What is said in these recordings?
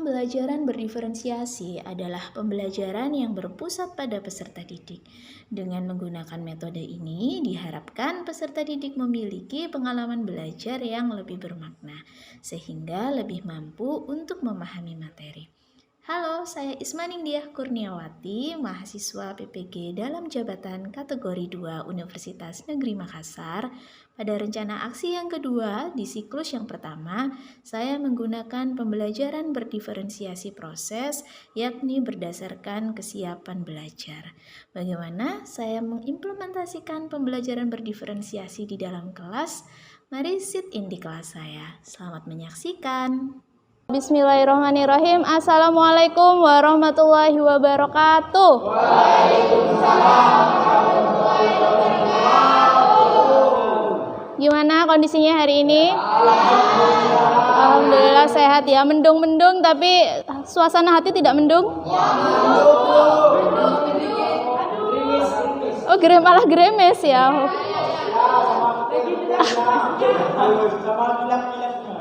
Pembelajaran berdiferensiasi adalah pembelajaran yang berpusat pada peserta didik. Dengan menggunakan metode ini, diharapkan peserta didik memiliki pengalaman belajar yang lebih bermakna, sehingga lebih mampu untuk memahami materi. Halo, saya Ismaningdiah Kurniawati, mahasiswa PPG dalam jabatan kategori 2 Universitas Negeri Makassar. Pada rencana aksi yang kedua, di siklus yang pertama, saya menggunakan pembelajaran berdiferensiasi proses, yakni berdasarkan kesiapan belajar. Bagaimana saya mengimplementasikan pembelajaran berdiferensiasi di dalam kelas? Mari sit in di kelas saya. Selamat menyaksikan. Bismillahirrahmanirrahim. Assalamualaikum warahmatullahi wabarakatuh. Waalaikumsalam warahmatullahi wabarakatuh. Gimana kondisinya hari ini? Alhamdulillah sehat ya. Mendung-mendung tapi suasana hati tidak mendung? Ya, oh, malah gremes ya.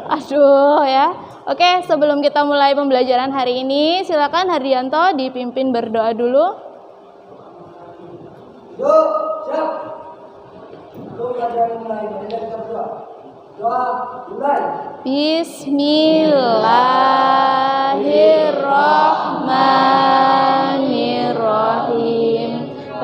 Aduh ya. Oke, sebelum kita mulai pembelajaran hari ini, silakan Hardianto dipimpin berdoa dulu. Bismillahirrahmanirrahim.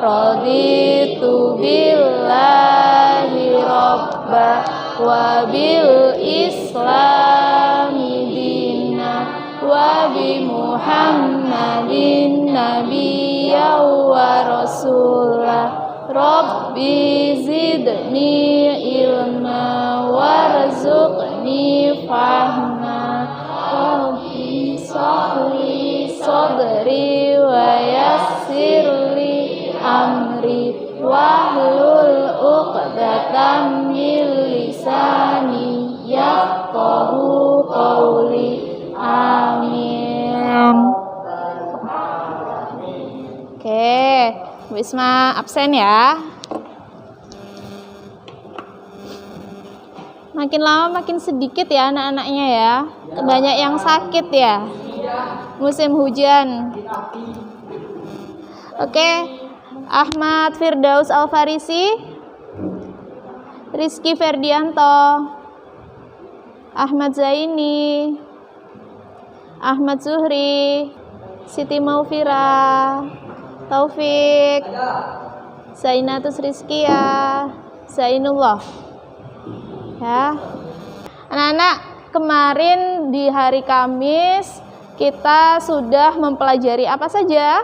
Raditu billahi robba wa bil islami dina wa bi muhammadin nabiyya wa rasulah. Rabbi zidni ilma warzuqni fahma. Rabbi sahli sadri wa yassirli amri wahlul uqdatam min lisani yafqahu qawli. Amin. Oke, Bu Isma absen ya. Makin lama makin sedikit ya anak-anaknya ya. Banyak yang sakit ya. Musim hujan. Oke, Ahmad Firdaus Alfarisi, Rizky Ferdianto, Ahmad Zaini, Ahmad Zuhri, Siti Maufira, Taufik, Zainatus Rizkia, Zainullah. Ya. Anak-anak, kemarin di hari Kamis kita sudah mempelajari apa saja?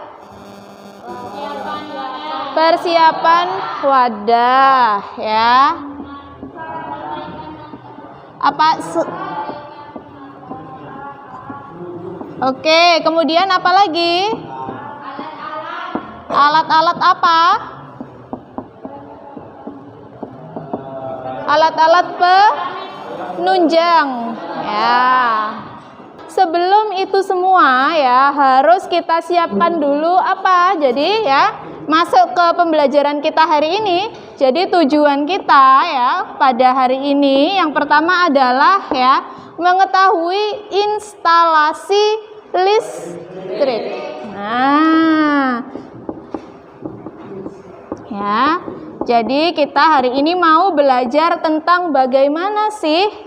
Persiapan wadah, ya. Oke, kemudian apa lagi? Alat-alat apa? Alat-alat penunjang, ya. Sebelum itu semua ya harus kita siapkan dulu apa? Jadi ya masuk ke pembelajaran kita hari ini. Jadi tujuan kita ya pada hari ini yang pertama adalah ya mengetahui instalasi listrik. Nah, ya. Jadi kita hari ini mau belajar tentang bagaimana sih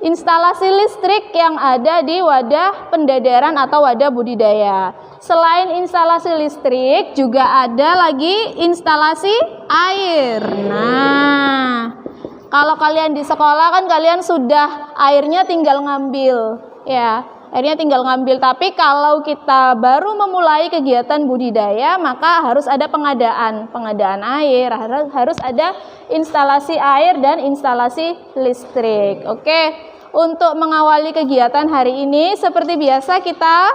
instalasi listrik yang ada di wadah pendadaran atau wadah budidaya. Selain instalasi listrik, juga ada lagi instalasi air. Nah, kalau kalian di sekolah kan kalian sudah airnya tinggal ngambil, ya. Airnya tinggal ngambil. Tapi kalau kita baru memulai kegiatan budidaya, maka harus ada pengadaan air, harus ada instalasi air dan instalasi listrik. Oke. Untuk mengawali kegiatan hari ini, seperti biasa kita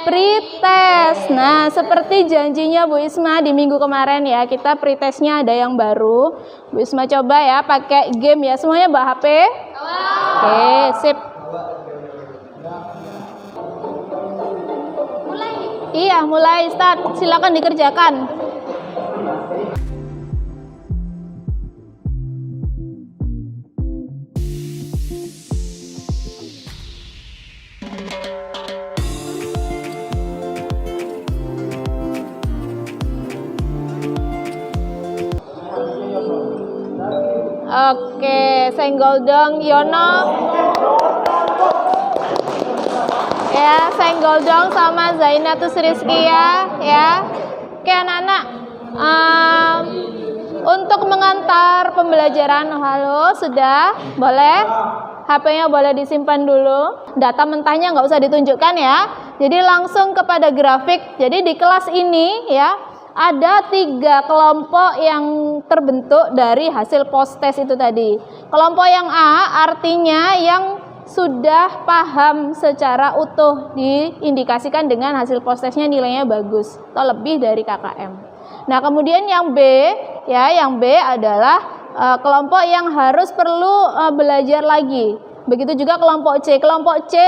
pretest. Nah, seperti janjinya Bu Isma di minggu kemarin ya, kita pretestnya ada yang baru. Bu Isma coba ya pakai game ya, semuanya bawa HP. Oke, sip. Iya, mulai start. Silakan dikerjakan. Oke, senggol dong Yono. Ya, senggol dong sama Zainatus Rizkia ya. Oke anak-anak, untuk mengantar pembelajaran, halo sudah boleh, HP-nya boleh disimpan dulu, data mentahnya nggak usah ditunjukkan ya. Jadi langsung kepada grafik. Jadi di kelas ini ya ada 3 kelompok yang terbentuk dari hasil post test itu tadi. Kelompok yang A artinya yang sudah paham secara utuh, diindikasikan dengan hasil post testnya nilainya bagus atau lebih dari KKM. Nah kemudian yang B ya, yang B adalah kelompok yang harus perlu belajar lagi. Begitu juga kelompok C. Kelompok C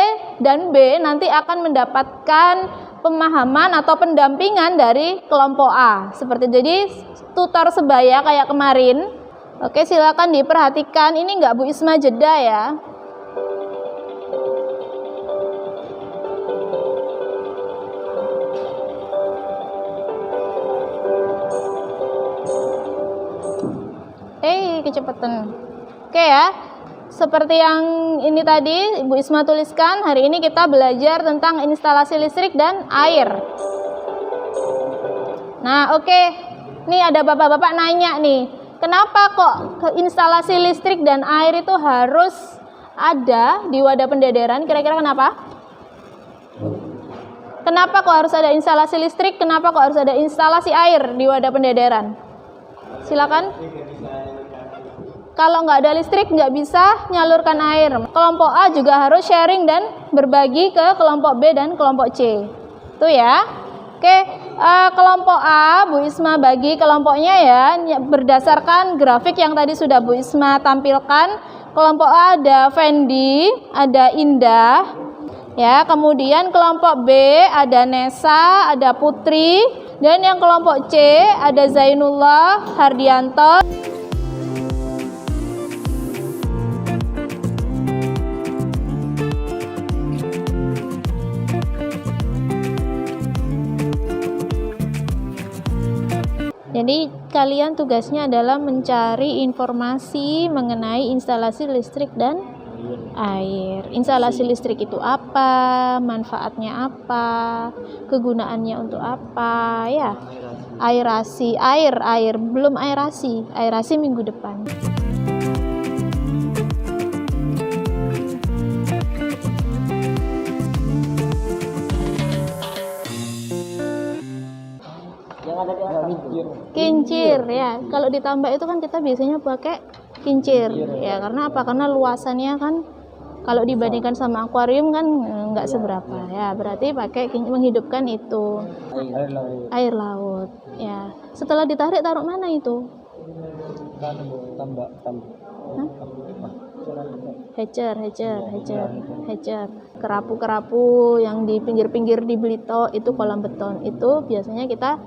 dan B nanti akan mendapatkan pemahaman atau pendampingan dari kelompok A. Seperti jadi tutor sebaya kayak kemarin. Oke, silakan diperhatikan. Ini enggak Bu Isma jeda ya. Kecepatan. Oke ya. Seperti yang ini tadi Ibu Isma tuliskan, hari ini kita belajar tentang instalasi listrik dan air. Nah, oke. Nih ada bapak-bapak nanya nih, kenapa kok instalasi listrik dan air itu harus ada di wadah pendederan? Kira-kira kenapa? Kenapa kok harus ada instalasi listrik? Kenapa kok harus ada instalasi air di wadah pendederan? Silakan. Kalau nggak ada listrik nggak bisa nyalurkan air. Kelompok A juga harus sharing dan berbagi ke kelompok B dan kelompok C. Itu ya. Oke, kelompok A Bu Isma bagi kelompoknya ya berdasarkan grafik yang tadi sudah Bu Isma tampilkan. Kelompok A ada Fendi, ada Indah. Ya, kemudian kelompok B ada Nesa, ada Putri, dan yang kelompok C ada Zainullah, Hardianto. Jadi kalian tugasnya adalah mencari informasi mengenai instalasi listrik dan air. Instalasi listrik itu apa? Manfaatnya apa? Kegunaannya untuk apa? Ya. Aerasi, air, belum aerasi. Aerasi minggu depan. Kincir ya, kalau ditambah itu kan kita biasanya pakai kincir ya, karena apa? Karena luasannya kan kalau dibandingkan sama akuarium kan nggak seberapa ya, berarti pakai menghidupkan itu air laut ya. Setelah ditarik taruh mana itu? Hatcher. Kerapu-kerapu yang di pinggir-pinggir di Blito itu kolam beton, itu biasanya kita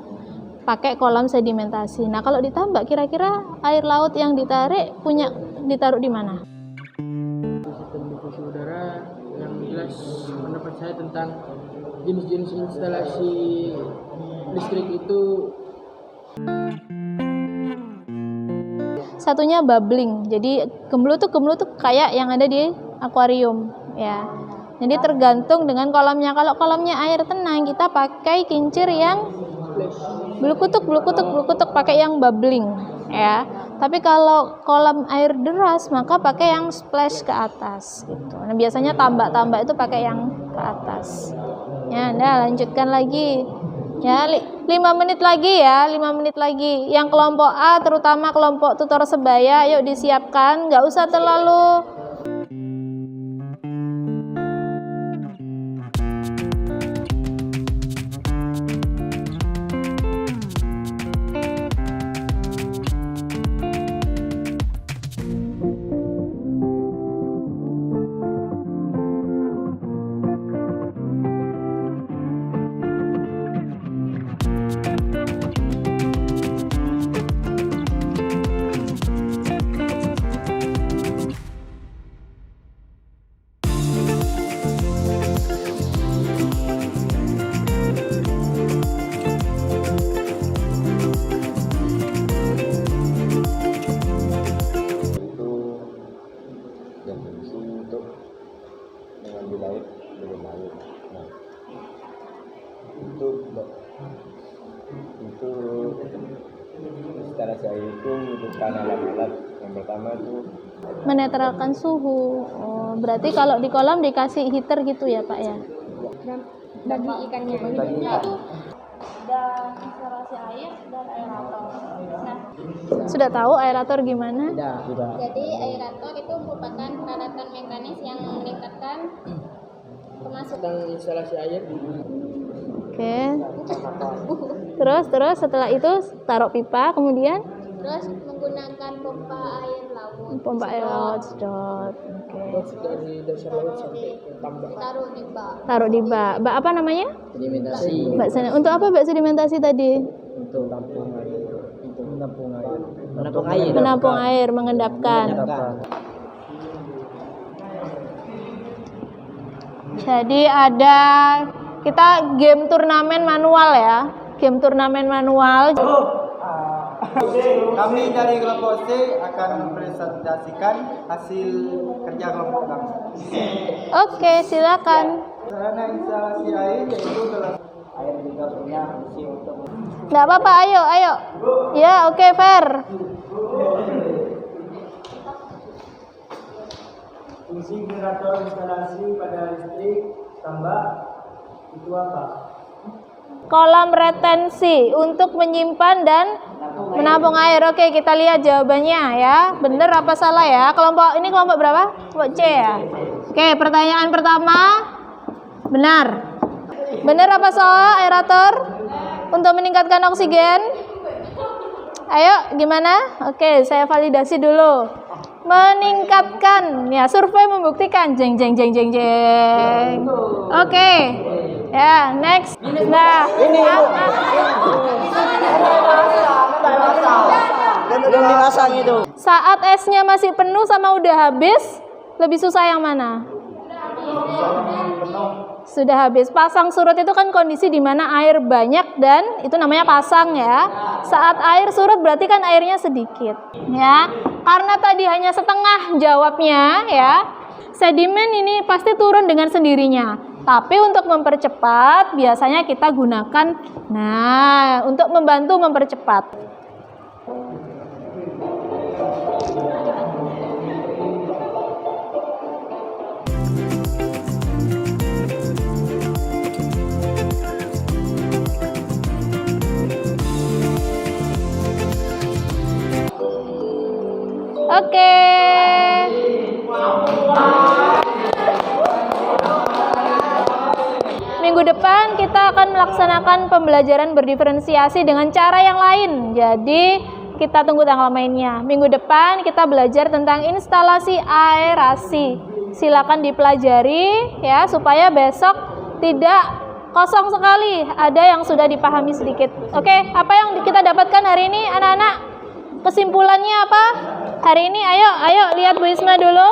pakai kolam sedimentasi. Nah, kalau ditambak kira-kira air laut yang ditaruh di mana? Sistem difusi udara yang jelas pendapat saya tentang jenis-jenis instalasi listrik itu. Satunya bubbling. Jadi gemlu tuh kayak yang ada di akuarium ya. Jadi tergantung dengan kolamnya. Kalau kolamnya air tenang, kita pakai kincir yang blukutuk pakai yang bubbling ya. Tapi kalau kolam air deras maka pakai yang splash ke atas gitu. Nah, biasanya tambak itu pakai yang ke atas. Ya, nah lanjutkan lagi. Ya, 5 menit lagi ya, 5 menit lagi. Yang kelompok A terutama kelompok tutor sebaya, yuk disiapkan, nggak usah terlalu instalasi air itu membutuhkan alat-alat. Yang pertama itu Menetralkan suhu. Oh, berarti kalau di kolam dikasih heater gitu ya Pak ya? Bagi ikannya. Itu dan instalasi air dan aerator. Nah, sudah tahu aerator gimana? sudah Jadi aerator itu merupakan peralatan mekanis yang meningkatkan pemasukan. Tentang instalasi air. Oke. Terus setelah itu taruh pipa, kemudian Terus menggunakan pompa air laut. pompa air laut, sedot. Oke. Terus dari dasar laut sampai ke tambak. Taruh di bak. Taruh di bak. Bak apa namanya? sedimentasi Bak untuk apa bak sedimentasi tadi? untuk tampung air, untuk menampung air, Menampung air, mengendapkan. Jadi ada kita game turnamen manual ya. Game turnamen manual. Kami dari kelompok C akan mempresentasikan hasil kerja kelompok kami. Oke, silakan. Sarana instalasi air yaitu telah air juga punya fungsi untuk Nggak apa-apa, ayo. Ya, oke, fair. fungsi generator instalasi pada listrik tambak itu apa? Kolam retensi untuk menyimpan dan menampung air. Oke, kita lihat jawabannya ya. Bener apa salah ya? Ini kelompok berapa? Kelompok C ya. Oke, pertanyaan pertama benar. Bener apa salah aerator untuk meningkatkan oksigen? Ayo, gimana? Oke, saya validasi dulu. Meningkatkan. Ya, survei membuktikan. Jeng. Oke. Ya, next. Nah, belum dipasang itu. saat esnya masih penuh sama udah habis, lebih susah yang mana? Sudah habis. Pasang surut itu kan kondisi di mana air banyak dan itu namanya pasang ya. Saat air surut berarti kan airnya sedikit. Ya, karena tadi hanya setengah jawabnya ya. Sedimen ini pasti turun dengan sendirinya. Tapi untuk mempercepat biasanya kita gunakan untuk membantu mempercepat. Oke. Minggu depan kita akan melaksanakan pembelajaran berdiferensiasi dengan cara yang lain. Jadi kita tunggu tanggal mainnya. Minggu depan kita belajar tentang instalasi aerasi. Silakan dipelajari ya supaya besok tidak kosong sekali. Ada yang sudah dipahami sedikit. Oke, apa yang kita dapatkan hari ini anak-anak? Kesimpulannya apa? Hari ini ayo lihat Bu Isma dulu.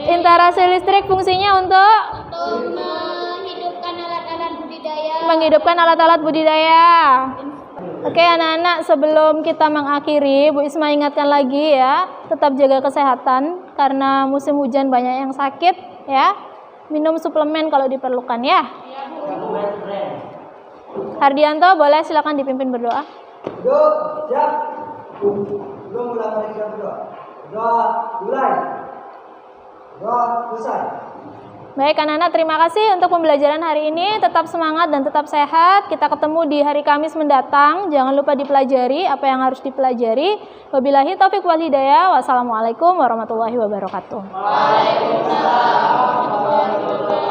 Instalasi listrik fungsinya untuk menghidupkan alat-alat budidaya. menghidupkan alat-alat budidaya. Oke anak-anak, sebelum kita mengakhiri, Bu Isma ingatkan lagi ya, tetap jaga kesehatan karena musim hujan banyak yang sakit ya. Minum suplemen kalau diperlukan ya. Hardianto, boleh silakan dipimpin berdoa. Duduk, siap. Belum mulai kita berdoa. Doa mulai. Doa selesai. Baik anak-anak, terima kasih untuk pembelajaran hari ini. Tetap semangat dan tetap sehat. Kita ketemu di hari Kamis mendatang. Jangan lupa dipelajari apa yang harus dipelajari. Wabillahi taufiq wal hidayah. Wassalamualaikum warahmatullahi wabarakatuh. Waalaikumsalam warahmatullahi wabarakatuh.